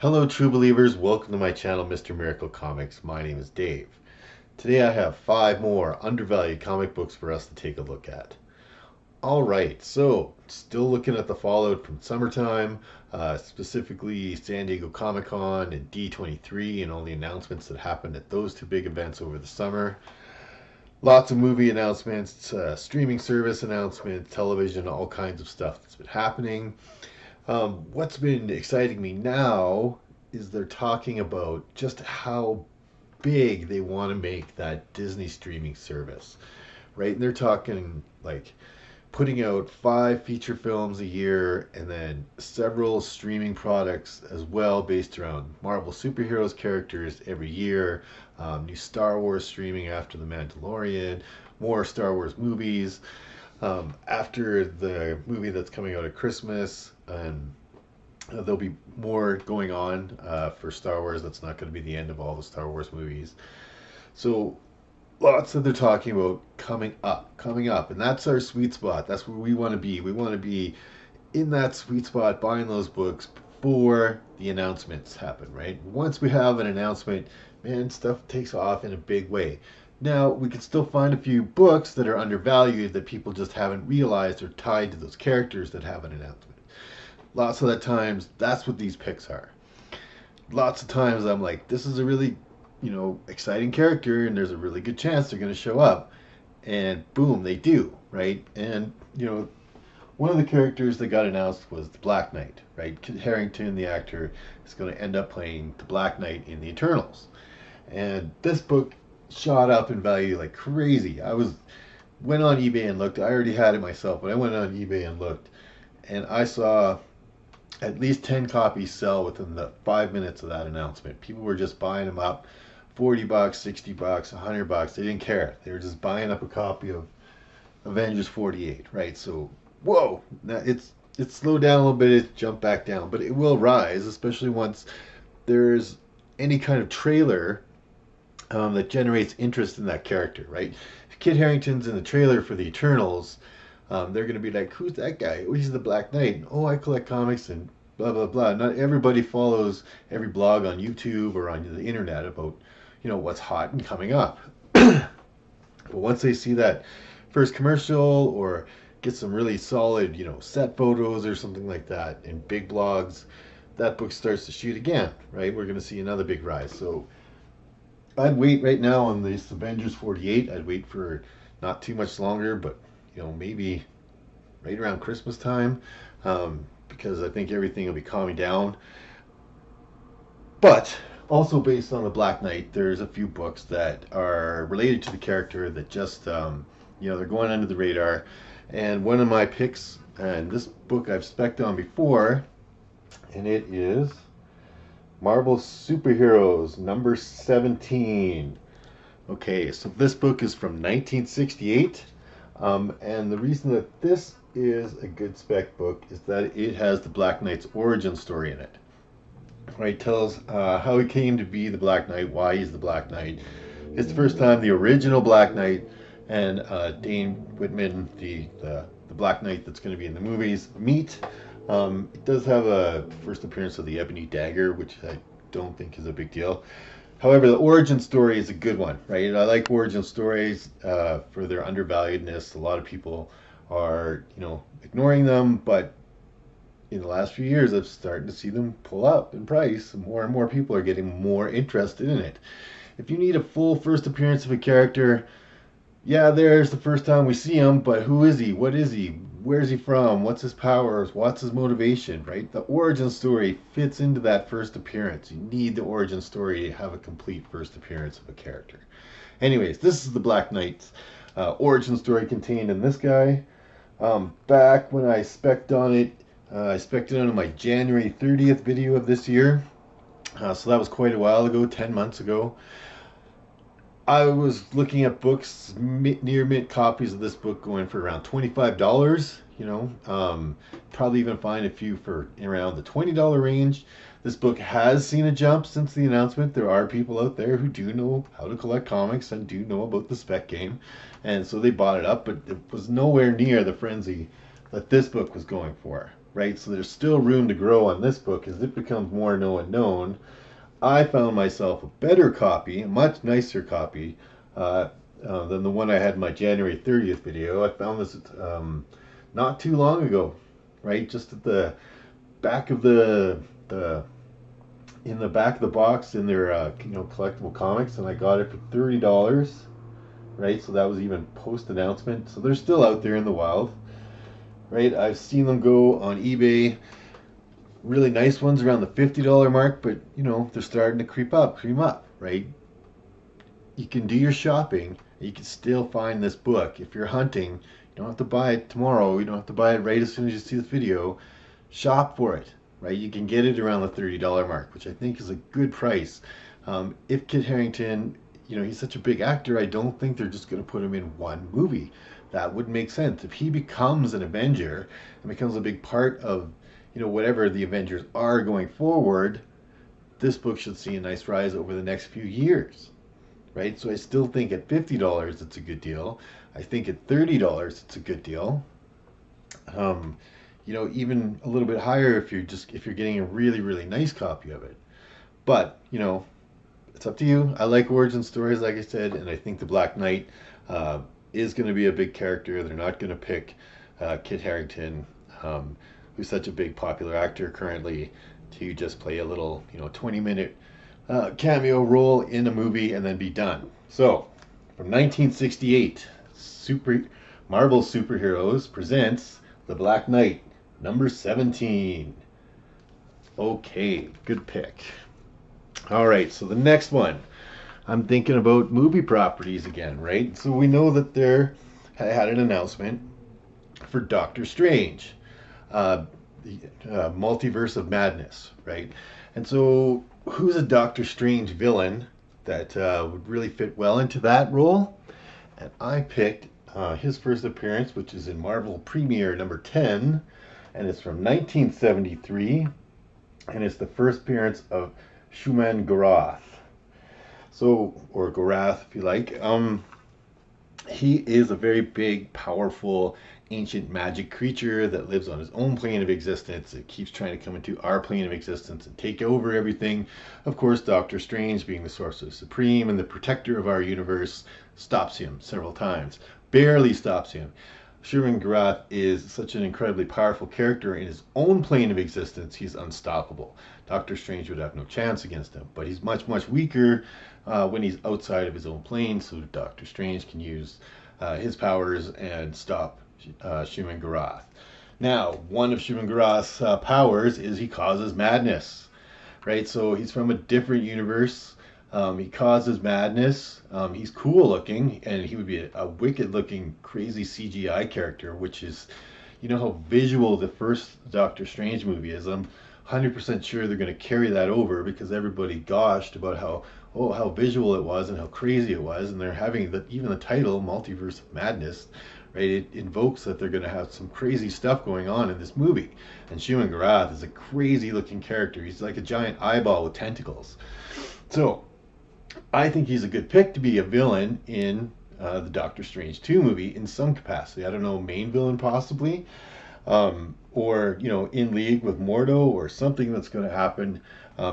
Hello, true believers. Welcome to my channel, Mr. Miracle Comics. My name is Dave. Today I have 5 more undervalued comic books for us to take a look at. All right, so still looking at the fallout from summertime, specifically San Diego Comic Con and D23 and all the announcements that happened at those two big events over the summer. Lots of movie announcements, streaming service announcements, television, all kinds of stuff that's been happening. What's been exciting me now is they're talking about just how big they want to make that Disney streaming service, right? And they're talking like putting out 5 feature films a year and then several streaming products as well based around Marvel superheroes characters every year. New Star Wars streaming after The Mandalorian, more Star Wars movies. After the movie that's coming out at Christmas, and there'll be more going on for Star Wars. That's not going to be the end of all the Star Wars movies. So lots that they're talking about coming up, and that's our sweet spot. That's where we want to be. We want to be in that sweet spot, buying those books before the announcements happen. Right? Once we have an announcement, man, stuff takes off in a big way. Now, we can still find a few books that are undervalued that people just haven't realized are tied to those characters that have an announcement. Lots of the times, that's what these picks are. Lots of times, I'm like, this is a really, exciting character, and there's a really good chance they're going to show up. And boom, they do, right? And, one of the characters that got announced was the Black Knight, right? Kit Harington, the actor, is going to end up playing the Black Knight in the Eternals. And this book shot up in value like crazy. Went on eBay and looked. I already had it myself, but I went on eBay and looked, and I saw at least 10 copies sell within the 5 minutes of that announcement. People were just buying them up, $40, $60, $100. They didn't care. They were just buying up a copy of Avengers 48, right? So, whoa, now it's slowed down a little bit. It's jumped back down, but it will rise, especially once there's any kind of trailer that generates interest in that character, right? If Kit Harington's in the trailer for the Eternals, they're going to be like, who's that guy? Oh, he's the Black Knight. And, oh, I collect comics and blah, blah, blah. Not everybody follows every blog on YouTube or on the internet about, what's hot and coming up. But once they see that first commercial or get some really solid, set photos or something like that in big blogs, that book starts to shoot again, right? We're going to see another big rise. So I'd wait right now on this Avengers 48. I'd wait for not too much longer, but maybe right around Christmas time, because I think everything will be calming down. But also based on the Black Knight, there's a few books that are related to the character that just, they're going under the radar. And one of my picks, and this book I've spec'd on before, and it is Marvel Superheroes number 17. Okay, so this book is from 1968. And the reason that this is a good spec book is that it has the Black Knight's origin story in it. Right, tells how he came to be the Black Knight, why he's the Black Knight. It's the first time the original Black Knight and Dane Whitman, the Black Knight that's going to be in the movies, meet. It does have a first appearance of the Ebony Dagger, which I don't think is a big deal. However, the origin story is a good one, right? I like origin stories for their undervaluedness. A lot of people are, ignoring them, but in the last few years, I've started to see them pull up in price. More and more people are getting more interested in it. If you need a full first appearance of a character, yeah, there's the first time we see him, but who is he? What is he? Where's he from? What's his powers? What's his motivation, right? The origin story fits into that first appearance. You need the origin story to have a complete first appearance of a character. Anyways, this is the Black Knight's origin story contained in this guy. Back when I spec'd on it, I spec'd it on my January 30th video of this year. So that was quite a while ago, 10 months ago. I was looking at books, near mint copies of this book going for around $25, probably even find a few for around the $20 range. This book has seen a jump since the announcement. There are people out there who do know how to collect comics and do know about the spec game, and so they bought it up, but it was nowhere near the frenzy that this book was going for. right? So there's still room to grow on this book as it becomes more known and known. I found myself a better copy, a much nicer copy, than the one I had in my January 30th video. I found this not too long ago, right? Just at the back of the in the back of the box in their collectible comics, and I got it for $30, right? So that was even post announcement. So they're still out there in the wild, right? I've seen them go on eBay, really nice ones around the $50 mark, but they're starting to creep up, right? You can do your shopping, you can still find this book. If you're hunting, you don't have to buy it tomorrow, you don't have to buy it right as soon as you see this video. Shop for it, right? You can get it around the $30 mark, which I think is a good price. If Kit Harington, he's such a big actor, I don't think they're just going to put him in one movie. That would make sense. If he becomes an Avenger and becomes a big part of whatever the Avengers are going forward, this book should see a nice rise over the next few years, right? So I still think at $50 it's a good deal. I think at $30 it's a good deal. Even a little bit higher if you're getting a really, really nice copy of it. But it's up to you. I like origin stories, like I said, and I think the Black Knight is going to be a big character. They're not going to pick Kit Harington, who's such a big popular actor currently, to just play a little 20-minute cameo role in a movie and then be done. So, from 1968, Marvel Superheroes presents The Black Knight, number 17. Okay, good pick. All right, so the next one, I'm thinking about movie properties again, right? So we know that there had an announcement for Doctor Strange, the Multiverse of Madness, right? And so who's a Doctor Strange villain that would really fit well into that role? And I picked his first appearance, which is in Marvel Premiere number 10, and it's from 1973, and it's the first appearance of Shuman Gorath. So, or Gorath, if you like. He is a very big, powerful, ancient magic creature that lives on his own plane of existence. It keeps trying to come into our plane of existence and take over everything. Of course, Doctor Strange, being the Sorcerer Supreme and the protector of our universe, stops him several times. Barely stops him. Shuman Gorath is such an incredibly powerful character. In his own plane of existence, he's unstoppable. Doctor Strange would have no chance against him, but he's much, much weaker when he's outside of his own plane, so Doctor Strange can use his powers and stop Shuman Gorath. Now, one of Shuman Gorath's powers is he causes madness, right? So he's from a different universe. He causes madness. He's cool looking, and he would be a wicked looking, crazy CGI character, which is, how visual the first Doctor Strange movie is. I'm 100% sure they're going to carry that over because everybody gushed about how visual it was and how crazy it was, and they're having even the title Multiverse of Madness, right? It invokes that they're going to have some crazy stuff going on in this movie. And Shuman Gorath is a crazy looking character. He's like a giant eyeball with tentacles. So I think he's a good pick to be a villain in the Doctor Strange 2 movie in some capacity. I don't know, main villain possibly, or in league with Mordo or something that's going to happen.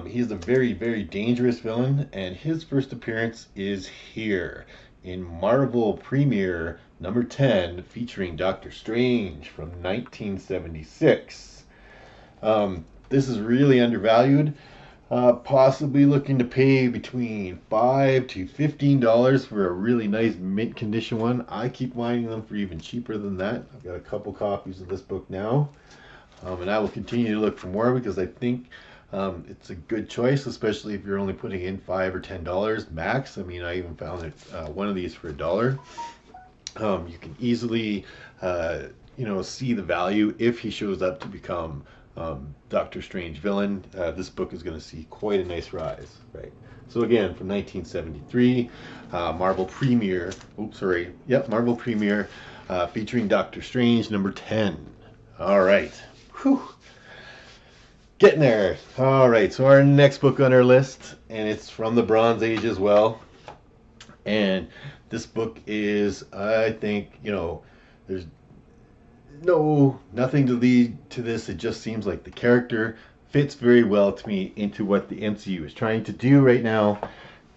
He's a very, very dangerous villain, and his first appearance is here in Marvel Premiere number 10, featuring Doctor Strange from 1976. This is really undervalued. Possibly looking to pay between $5 to $15 for a really nice mint condition one. I keep finding them for even cheaper than that. I've got a couple copies of this book now, and I will continue to look for more because I think it's a good choice, especially if you're only putting in $5 or $10 max. I mean, I even found it one of these for $1. You can easily, see the value if he shows up to become Doctor Strange villain. This book is going to see quite a nice rise, right? So again, from 1973, Marvel Premiere. Marvel Premiere, featuring Doctor Strange number 10. All right, whew, getting there. All right, so our next book on our list, and it's from the Bronze Age as well. And this book is, I think, no, nothing to lead to this. It just seems like the character fits very well to me into what the MCU is trying to do right now.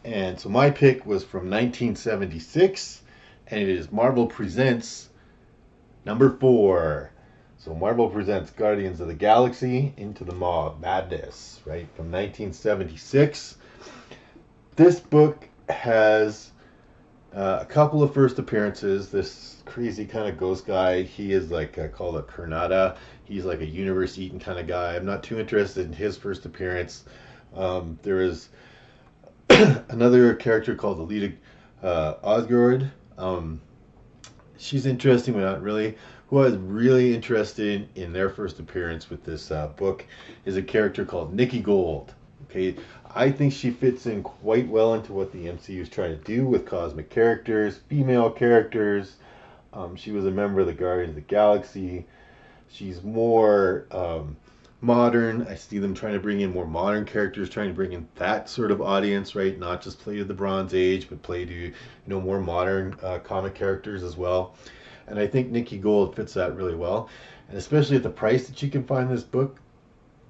And so my pick was from 1976, and it is Marvel Presents #4. So Marvel presents Guardians of the Galaxy Into the Maw of Madness, right, from 1976. This book has a couple of first appearances. This crazy kind of ghost guy, he is like called a Karnata. He's like a universe-eating kind of guy. I'm not too interested in his first appearance. There is another character called Alita Osgord. She's interesting, but not really. Who I was really interested in their first appearance with this book is a character called Nikki Gold. Okay, I think she fits in quite well into what the MCU is trying to do with cosmic characters, female characters. She was a member of the Guardians of the Galaxy. She's more modern. I see them trying to bring in more modern characters, trying to bring in that sort of audience, right? Not just play to the Bronze Age, but play to more modern comic characters as well. And I think Nikki Gold fits that really well, and especially at the price that you can find this book.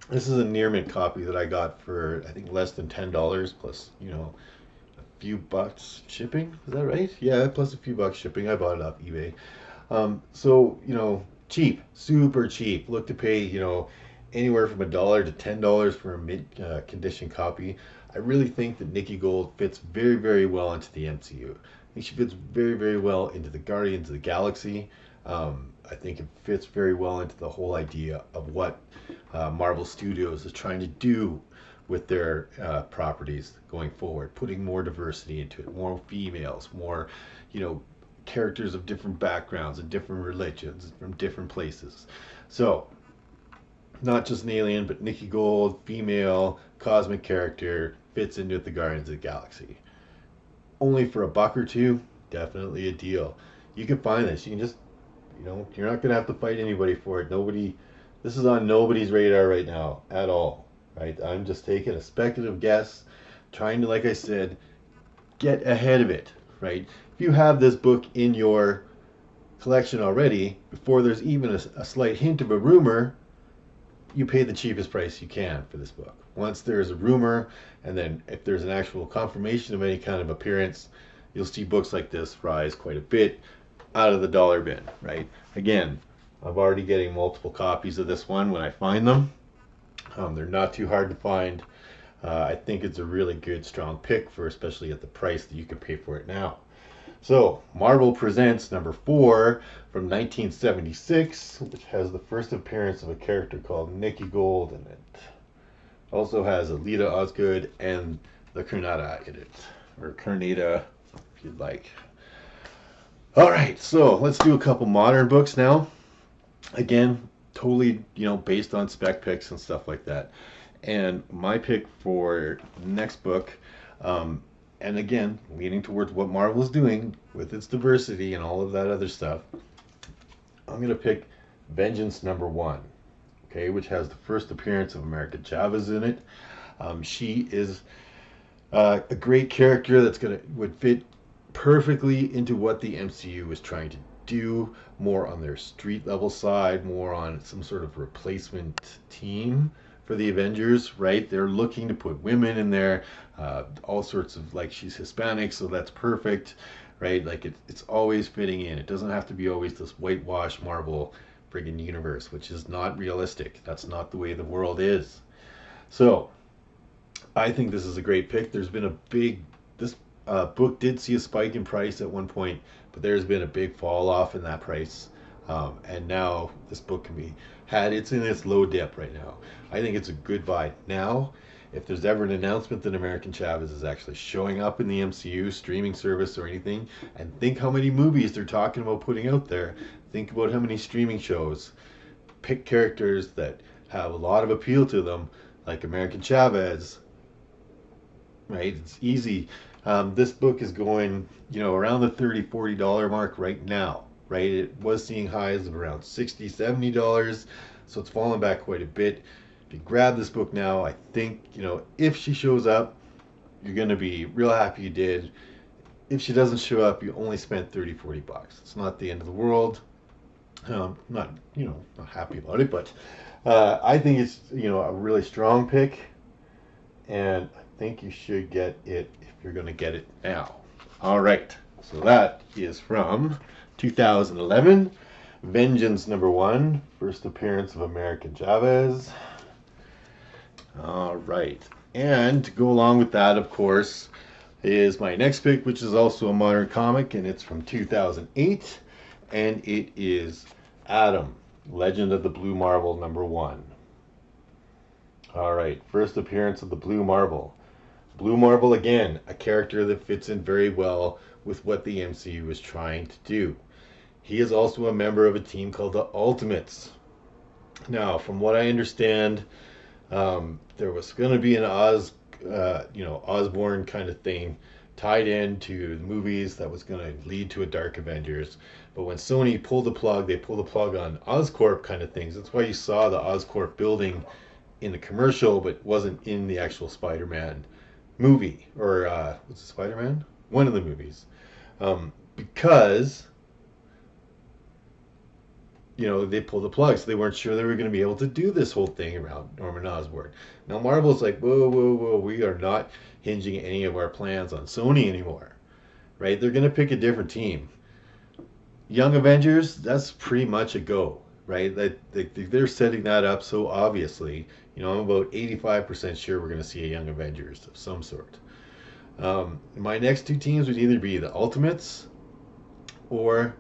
This is a near mint copy that I got for I think less than $10 plus a few bucks shipping. Is that right? Yeah, plus a few bucks shipping. I bought it off eBay. So cheap, super cheap. Look to pay anywhere from $1 to $10 for a mint condition copy. I really think that Nikki Gold fits very, very well into the MCU. I think she fits very, very well into the Guardians of the Galaxy. I think it fits very well into the whole idea of what Marvel Studios is trying to do with their properties going forward, putting more diversity into it, more females, more, characters of different backgrounds and different religions from different places. So, not just an alien, but Nikki Gold, female, cosmic character, fits into the Guardians of the Galaxy. Only for $1 or $2, definitely a deal. You can find this. You can just, you're not gonna have to fight anybody for it. This is on nobody's radar right now at all, right? I'm just taking a speculative guess, trying to, like I said, get ahead of it, right? If you have this book in your collection already, before there's even a slight hint of a rumor, you pay the cheapest price you can for this book. Once there's a rumor, and then if there's an actual confirmation of any kind of appearance, you'll see books like this rise quite a bit out of the dollar bin, right? Again, I'm already getting multiple copies of this one when I find them. They're not too hard to find. I think it's a really good, strong pick for especially at the price that you can pay for it now. So, Marvel Presents #4 from 1976, which has the first appearance of a character called Nikki Gold in it. Also has Alita Osgood and the Karnata in it, or Karnata, if you'd like. All right, so let's do a couple modern books now. Again, totally, based on spec picks and stuff like that. And my pick for the next book, and again, leaning towards what Marvel's doing with its diversity and all of that other stuff, I'm going to pick Vengeance #1, okay, which has the first appearance of America Chavez in it. She is a great character would fit perfectly into what the MCU is trying to do, more on their street level side, more on some sort of replacement team for the Avengers, right? They're looking to put women in there, all sorts of, like, she's Hispanic, so that's perfect, right? Like, it's always fitting in. It doesn't have to be always this whitewash Marvel friggin' universe, which is not realistic. That's not the way the world is. So, I think this is a great pick. There's been this book did see a spike in price at one point, but there's been a big fall off in that price. And now this book can be had. It's in its low dip right now. I think it's a good buy now. If there's ever an announcement that American Chavez is actually showing up in the MCU streaming service or anything, and think how many movies they're talking about putting out there. Think about how many streaming shows. Pick characters that have a lot of appeal to them, like American Chavez. Right? It's easy. This book is going, around the $30-$40 mark right now. Right? It was seeing highs of around $60-$70, so it's fallen back quite a bit. If you grab this book now, I think, if she shows up, you're going to be real happy you did. If she doesn't show up, you only spent $30-$40. It's not the end of the world. Not, not happy about it, but I think it's, a really strong pick, and I think you should get it if you're going to get it now. All right, so that is from 2011, Vengeance #1, first appearance of American Chavez. All right, and to go along with that, of course, is my next pick, which is also a modern comic, and it's from 2008, and it is Adam, Legend of the Blue Marble #1. All right, first appearance of the Blue Marble. Blue Marble, again, a character that fits in very well with what the MCU is trying to do. He is also a member of a team called the Ultimates. Now, from what I understand, there was going to be an Osborn kind of thing tied into the movies that was going to lead to a Dark Avengers. But when Sony pulled the plug, they pulled the plug on Oscorp kind of things. That's why you saw the Oscorp building in the commercial, but wasn't in the actual Spider-Man movie. Or, was it Spider-Man? One of the movies. Because they pulled the plug, so they weren't sure they were going to be able to do this whole thing around Norman Osborn. Now Marvel's like, whoa, whoa, whoa, we are not hinging any of our plans on Sony anymore, right? They're going to pick a different team. Young Avengers, that's pretty much a go, right? They're setting that up so obviously. I'm about 85% sure we're going to see a Young Avengers of some sort. My next two teams would either be the Ultimates or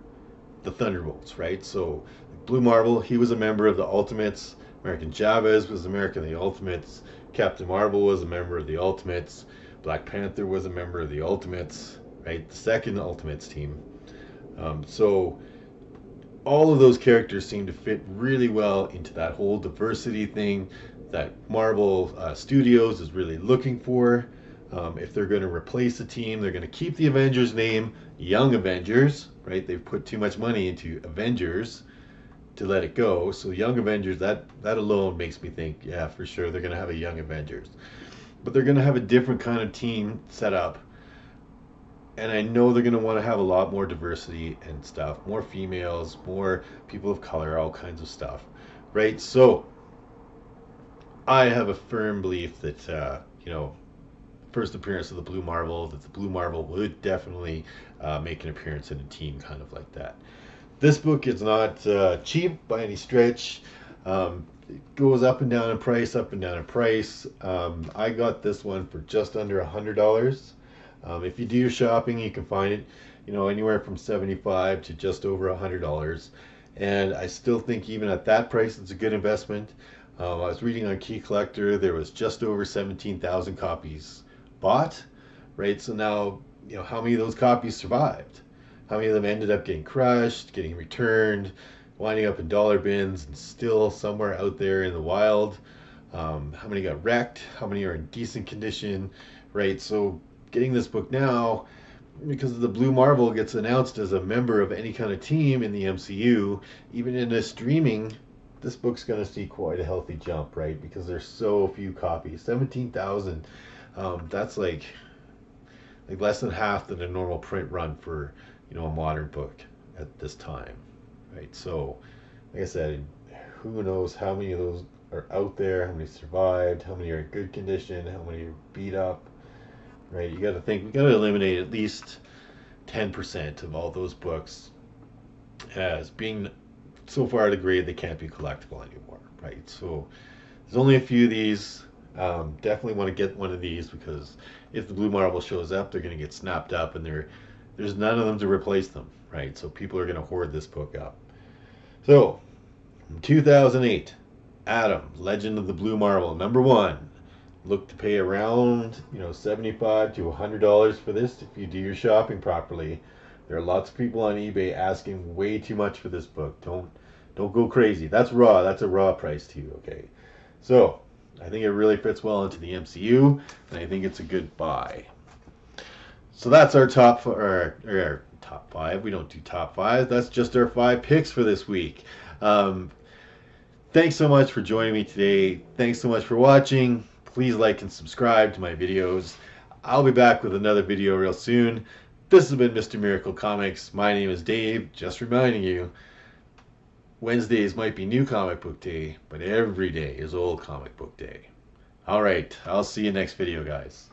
the Thunderbolts, right? So Blue Marble, he was a member of the Ultimates. American Chavez was a member of the Ultimates. Captain Marvel was a member of the Ultimates. Black Panther was a member of the Ultimates, right? The second Ultimates team. So all of those characters seem to fit really well into that whole diversity thing that Marvel Studios is really looking for. If they're going to replace the team, they're going to keep the Avengers name, Young Avengers, right? They've put too much money into Avengers to let it go. So Young Avengers, that alone makes me think, yeah, for sure they're going to have a Young Avengers. But they're going to have a different kind of team set up. And I know they're going to want to have a lot more diversity and stuff, more females, more people of color, all kinds of stuff, right? So I have a firm belief that, first appearance of the Blue Marvel, that the Blue Marvel would definitely make an appearance in a team kind of like that. This book is not cheap by any stretch. It goes up and down in price, up and down in price. I got this one for just under $100. If you do your shopping, you can find it, anywhere from $75 to just over $100. And I still think even at that price, it's a good investment. I was reading on Key Collector, there was just over 17,000 copies bought, right? So now, how many of those copies survived? How many of them ended up getting crushed, getting returned, winding up in dollar bins, and still somewhere out there in the wild? How many got wrecked? How many are in decent condition, right? So getting this book now, because the Blue Marvel gets announced as a member of any kind of team in the MCU, even in a streaming, this book's going to see quite a healthy jump, right? Because there's so few copies, 17,000. That's like less than half than a normal print run for a modern book at this time, right? So, like I said, who knows how many of those are out there, how many survived, how many are in good condition, how many are beat up, right? You got to think we got to eliminate at least 10% of all those books as being so far degraded they can't be collectible anymore, right? So there's only a few of these. Definitely want to get one of these because if the Blue Marble shows up, they're going to get snapped up, and there's none of them to replace them, right? So people are going to hoard this book up. So, 2008, Adam, Legend of the Blue Marble, #1. Look to pay around, $75 to $100 for this if you do your shopping properly. There are lots of people on eBay asking way too much for this book. Don't go crazy. That's raw. That's a raw price to you, okay? So, I think it really fits well into the MCU, and I think it's a good buy. So that's our top five. We don't do top five. That's just our 5 picks for this week. Thanks so much for joining me today. Thanks so much for watching. Please like and subscribe to my videos. I'll be back with another video real soon. This has been Mr. Miracle Comics. My name is Dave. Just reminding you, Wednesdays might be new comic book day, but every day is old comic book day. Alright, I'll see you next video, guys.